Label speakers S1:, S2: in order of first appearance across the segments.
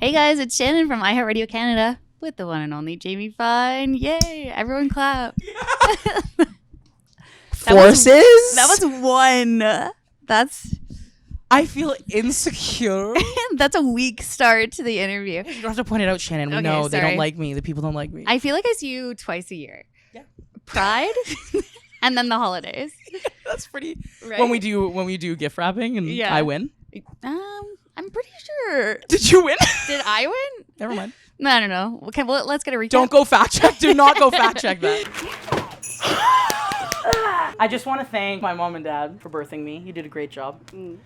S1: Hey guys, it's Shannon from iHeartRadio Canada with the one and only Jamie Fine. Yay! Everyone clap.
S2: Forces?
S1: That was one. That's
S2: I feel insecure.
S1: that's a weak start to the interview.
S2: You don't have to point it out, Shannon. We
S1: Okay,
S2: know they
S1: sorry.
S2: don't like me. The people don't like me.
S1: I feel like I see you twice a year.
S2: Yeah.
S1: Pride and then the holidays.
S2: That's pretty.
S1: Right?
S2: When we do gift wrapping and
S1: Yeah.
S2: I win.
S1: I'm pretty sure.
S2: Did you win?
S1: Did I win?
S2: Never mind.
S1: I don't know. Okay, well, let's get a recap.
S2: Don't go fact check. Do not go fact check that. I just want to thank my mom and dad for birthing me. You did a great job. And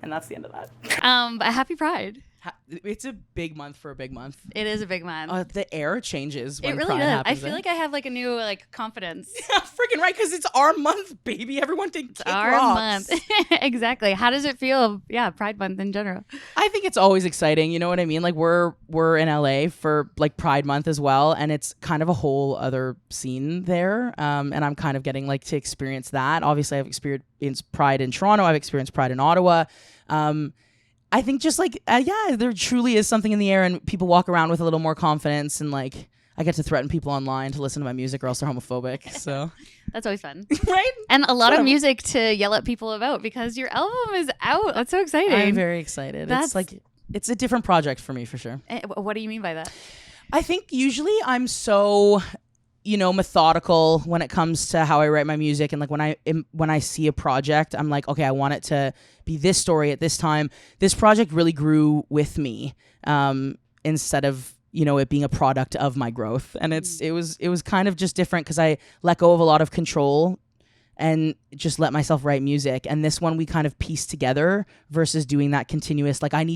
S2: that's the end of that.
S1: But happy Pride.
S2: It's a big month for a big month.
S1: It is a big month.
S2: The air changes when
S1: It really
S2: Pride
S1: does.
S2: happens.
S1: I feel like I have like a new confidence.
S2: Yeah, freaking right, because it's our month, baby. Everyone take kick
S1: Our
S2: rocks.
S1: month. Exactly. How does it feel? Yeah, Pride Month in general.
S2: I think it's always exciting. You know what I mean? Like we're in LA for like Pride Month as well, and it's kind of a whole other scene there. And I'm kind of getting like to experience that. Obviously, I've experienced Pride in Toronto. I've experienced Pride in Ottawa. I think just like there truly is something in the air, and people walk around with a little more confidence, and like I get to threaten people online to listen to my music, or else they're homophobic. So
S1: That's always fun.
S2: right?
S1: And a lot of music to yell at people about because your album is out. That's so exciting.
S2: I'm very excited. It's a different project for me for sure.
S1: What do you mean by that?
S2: I think usually I'm so, methodical when it comes to how I write my music, and like when I see a project, I'm like, okay, I want it to be this story at this time. This project really grew with me, instead of it being a product of my growth, and it was kind of just different because I let go of a lot of control and just let myself write music. And this one we kind of pieced together versus doing that continuous, like I'm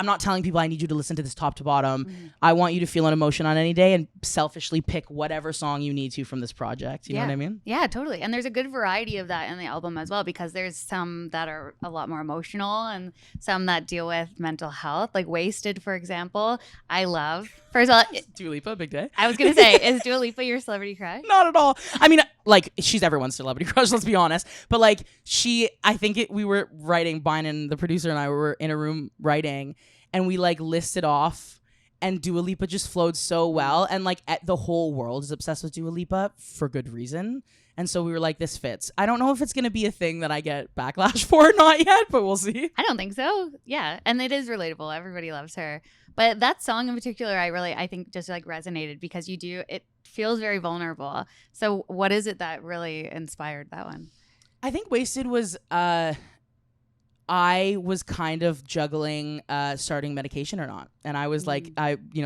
S2: not telling people I need you to listen to this top to bottom. I want you to feel an emotion on any day and selfishly pick whatever song you need to from this project. You know what I mean?
S1: Yeah, totally. And there's a good variety of that in the album as well, because there's some that are a lot more emotional and some that deal with mental health, like Wasted, for example. I love. First of all,
S2: Dua Lipa, big day.
S1: I was going to say, is Dua Lipa your celebrity crush?
S2: Not at all. I mean, like, she's everyone's celebrity crush, let's be honest. But like, we were writing, Bynan, the producer, and I were in a room writing, and we like listed off, and Dua Lipa just flowed so well. And like, the whole world is obsessed with Dua Lipa for good reason. And so we were like, this fits. I don't know if it's going to be a thing that I get backlash for or not yet, but we'll see.
S1: I don't think so. Yeah. And it is relatable. Everybody loves her. But that song in particular, I think just like resonated because it feels very vulnerable. So what is it that really inspired that one?
S2: I think Wasted was, I was kind of juggling starting medication or not. And I was like,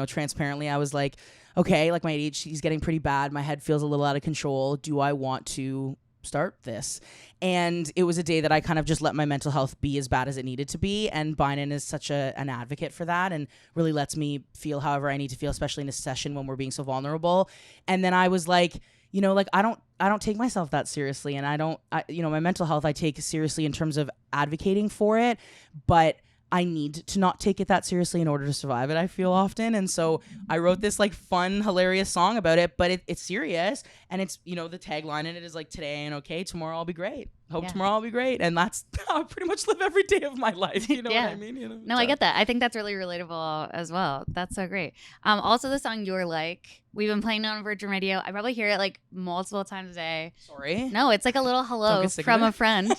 S2: transparently, I was like, okay, like my ADHD is getting pretty bad. My head feels a little out of control. Do I want to start this? And it was a day that I kind of just let my mental health be as bad as it needed to be. And Bynan is such an advocate for that and really lets me feel however I need to feel, especially in a session when we're being so vulnerable. And then I was like, I don't take myself that seriously. And my mental health I take seriously in terms of advocating for it, but I need to not take it that seriously in order to survive it, I feel often. And so I wrote this like fun, hilarious song about it, but it's serious. And it's, the tagline in it is like, today ain't okay, tomorrow I'll be great. Hope tomorrow I'll be great. And that's how I pretty much live every day of my life. You know what I mean?
S1: No, I get that. I think that's really relatable as well. That's so great. Also the song You're Like, we've been playing on Virgin Radio. I probably hear it like multiple times a day.
S2: Sorry.
S1: No, it's like a little hello from a friend,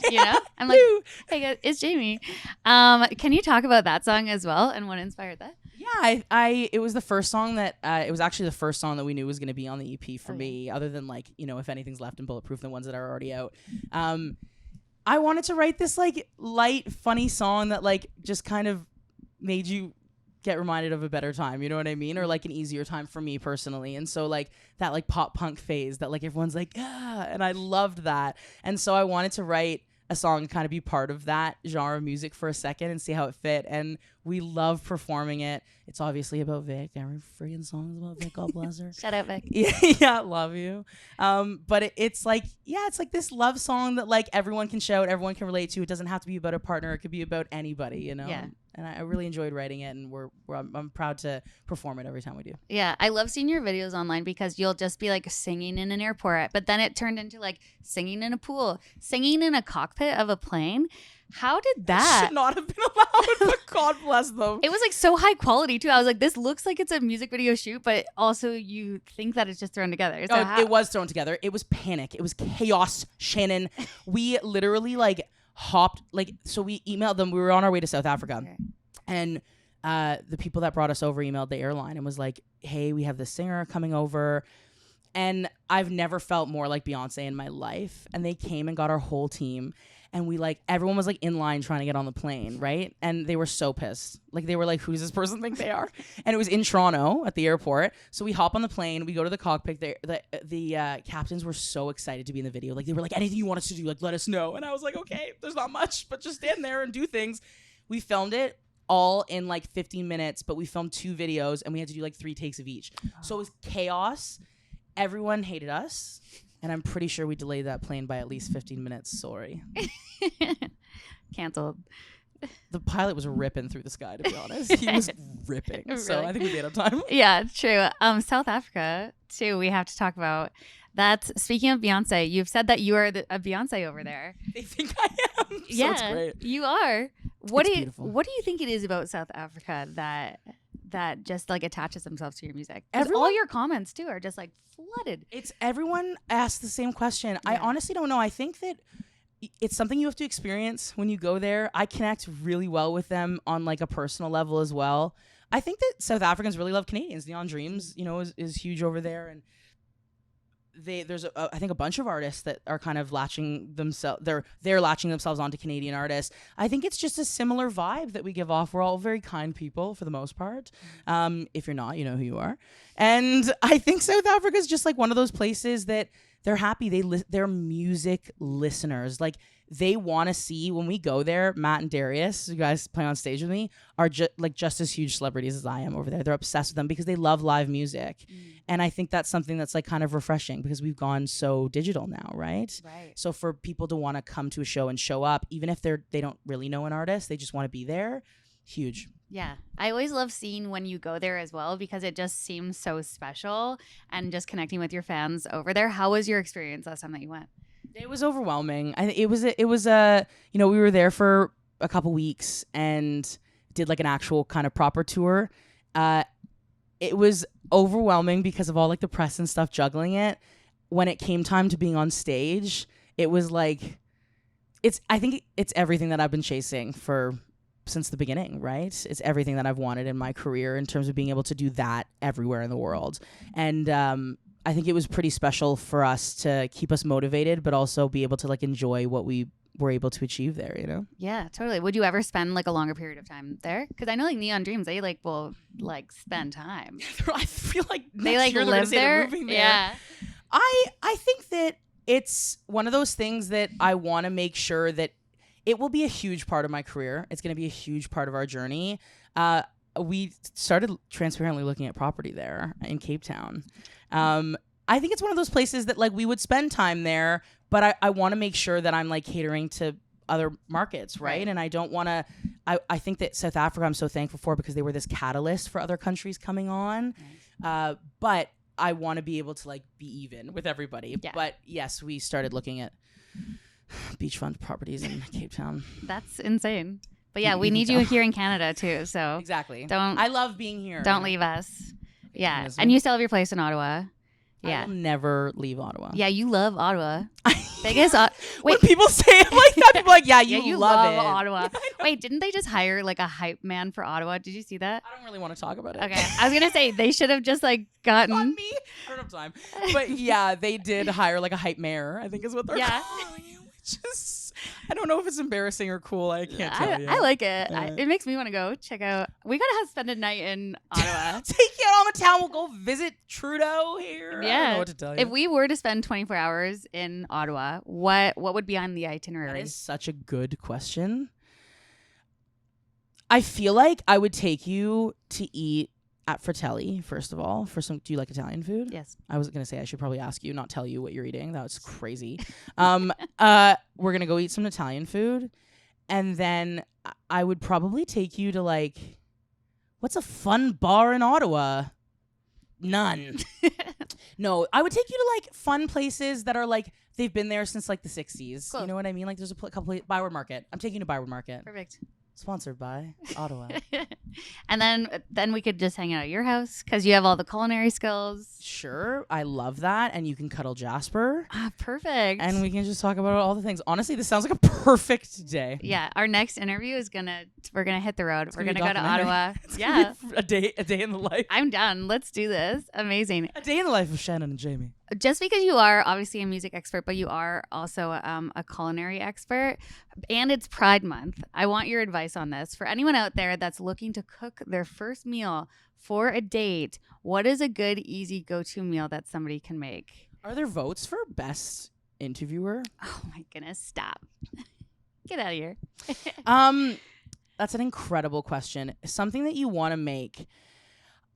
S1: I'm like, hey guys, it's Jamie. Can you talk about that song as well and what inspired that?
S2: Yeah, it was the first song that it was actually the first song that we knew was going to be on the EP for me, other than like, If Anything's Left and Bulletproof, the ones that are already out. I wanted to write this like light, funny song that like just kind of made you get reminded of a better time, you know what I mean? Or like an easier time for me personally. And so like that like pop punk phase that like everyone's like, and I loved that. And so I wanted to write a song to kind of be part of that genre of music for a second and see how it fit. And we love performing it. It's obviously about Vic. Every freaking song is about Vic. God bless her.
S1: Shout out, Vic.
S2: Yeah, love you. But it's like this love song that like everyone can shout, everyone can relate to. It doesn't have to be about a partner. It could be about anybody,
S1: Yeah.
S2: And I really enjoyed writing it, and I'm proud to perform it every time we do.
S1: Yeah, I love seeing your videos online because you'll just be like singing in an airport, but then it turned into like singing in a pool, singing in a cockpit of a plane. How did that?
S2: Should not have been allowed, but God bless them.
S1: It was like so high quality too. I was like, this looks like it's a music video shoot, but also you think that it's just thrown together. So
S2: it was thrown together. It was panic. It was chaos, Shannon. We literally like hopped, like, so we emailed them. We were on our way to South Africa. Okay. And the people that brought us over emailed the airline and was like, hey, we have this singer coming over. And I've never felt more like Beyonce in my life. And they came and got our whole team. And we like, everyone was like in line trying to get on the plane, right? And they were so pissed. Like they were like, who does this person think they are? And it was in Toronto at the airport. So we hop on the plane, we go to the cockpit. The captains were so excited to be in the video. Like they were like, anything you want us to do, like let us know. And I was like, okay, there's not much, but just stand there and do things. We filmed it all in like 15 minutes, but we filmed 2 videos and we had to do like 3 takes of each. So it was chaos. Everyone hated us. And I'm pretty sure we delayed that plane by at least 15 minutes. Sorry.
S1: Canceled.
S2: The pilot was ripping through the sky, to be honest. He was ripping. Really? So I think we made up time.
S1: Yeah, true. South Africa, too, we have to talk about. That's, speaking of Beyonce, you've said that you are a Beyonce over there.
S2: They think I am.
S1: Yeah,
S2: so it's great.
S1: You are. What
S2: beautiful.
S1: What do you think it is about South Africa that just like attaches themselves to your music? Because all your comments too are just like flooded.
S2: It's everyone asks the same question. Yeah. I honestly don't know. I think that it's something you have to experience when you go there. I connect really well with them on like a personal level as well. I think that South Africans really love Canadians. Neon Dreams, is huge over there, and there's I think a bunch of artists that are kind of latching themselves. They're latching themselves onto Canadian artists. I think it's just a similar vibe that we give off. We're all very kind people for the most part. If you're not, you know who you are. And I think South Africa is just like one of those places that they're happy. They're music listeners. Like they want to see when we go there. Matt and Darius, who guys play on stage with me, are just as huge celebrities as I am over there. They're obsessed with them because they love live music. And I think that's something that's like kind of refreshing because we've gone so digital now, right?
S1: Right.
S2: So for people to want to come to a show and show up, even if they don't really know an artist, they just want to be there. Huge.
S1: Yeah. I always love seeing when you go there as well because it just seems so special and just connecting with your fans over there. How was your experience last time that you went?
S2: It was overwhelming. It was we were there for a couple weeks and did like an actual kind of proper tour. It was overwhelming because of all like the press and stuff juggling it. When it came time to being on stage, it was like, I think it's everything that I've been chasing since the beginning, right? It's everything that I've wanted in my career in terms of being able to do that everywhere in the world. And I think it was pretty special for us to keep us motivated, but also be able to like enjoy what we were able to achieve there,
S1: Yeah, totally. Would you ever spend like a longer period of time there? Because I know like Neon Dreams, they like will like spend time.
S2: I feel like
S1: they like live there. Yeah.
S2: I think that it's one of those things that I want to make sure that it will be a huge part of my career. It's going to be a huge part of our journey. We started transparently looking at property there in Cape Town. I think it's one of those places that like we would spend time there, but I want to make sure that I'm like catering to other markets, right? And I don't want to, I think that South Africa I'm so thankful for because they were this catalyst for other countries coming on. Nice. But I want to be able to like be even with everybody. Yeah. But yes, we started looking at beachfront properties in Cape Town.
S1: That's insane. But yeah, we need you here in Canada too. So
S2: exactly. I love being here.
S1: Don't leave us. Yeah. And you still have your place in Ottawa. Yeah.
S2: I will never leave Ottawa.
S1: Yeah, you love Ottawa. Biggest
S2: when people say it like that, people are like, yeah, you love it.
S1: Ottawa. Wait, didn't they just hire like a hype man for Ottawa? Did you see that?
S2: I don't really want to talk about it.
S1: Okay. I was going to say they should have just like gotten
S2: on me. I don't have time. But yeah, they did hire like a hype mayor, I think is what they're calling it. Just, I don't know if it's embarrassing or cool. I can't tell you.
S1: I like it. It makes me want to go check out. We gotta spend a night in Ottawa.
S2: Take you out on the town. We'll go visit Trudeau here. Yeah. I don't know what to tell you.
S1: If we were to spend 24 hours in Ottawa, what would be on the itinerary?
S2: That is such a good question. I feel like I would take you to eat at Fratelli, first of all, do you like Italian food?
S1: Yes.
S2: I was going to say I should probably ask you, not tell you what you're eating. That was crazy. We're going to go eat some Italian food. And then I would probably take you to like, what's a fun bar in Ottawa? None. No, I would take you to like fun places that are like they've been there since like the 60s.
S1: Cool.
S2: You know what I mean? Like there's a couple Byward Market. I'm taking you to Byward Market.
S1: Perfect.
S2: Sponsored by Ottawa.
S1: And then we could just hang out at your house because you have all the culinary skills.
S2: Sure, I love that, and you can cuddle Jasper.
S1: Ah, perfect.
S2: And we can just talk about all the things. Honestly, this sounds like a perfect day.
S1: Yeah, our next interview is we're gonna hit the road. We're gonna go to
S2: documentary.
S1: Ottawa.
S2: It's
S1: Yeah,
S2: a day in the life.
S1: I'm done. Let's do this. Amazing.
S2: A day in the life of Shannon and Jamie.
S1: Just because you are obviously a music expert, but you are also a culinary expert, and it's Pride Month. I want your advice on this. For anyone out there that's looking to cook their first meal for a date, what is a good, easy go-to meal that somebody can make?
S2: Are there votes for best interviewer?
S1: Oh my goodness, stop. Get out of here.
S2: That's an incredible question. Something that you want to make.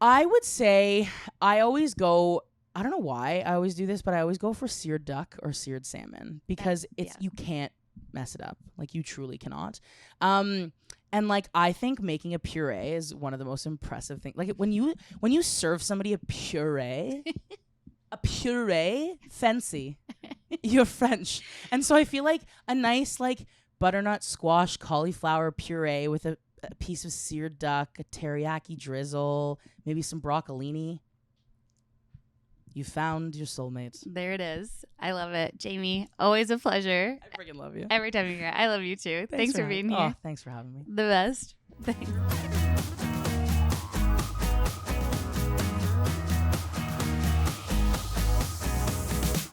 S2: I would say I always go, I don't know why I always do this, but I always go for seared duck or seared salmon because you can't mess it up. Like you truly cannot. And like I think making a puree is one of the most impressive things. Like when you serve somebody a puree, fancy. You're French. And so I feel like a nice like butternut squash cauliflower puree with a piece of seared duck, a teriyaki drizzle, maybe some broccolini. You found your soulmate.
S1: There it is. I love it. Jamie, always a pleasure.
S2: I freaking love you.
S1: Every time you're here. I love you too. Thanks for being here.
S2: Oh, thanks for having me.
S1: The best. Thanks.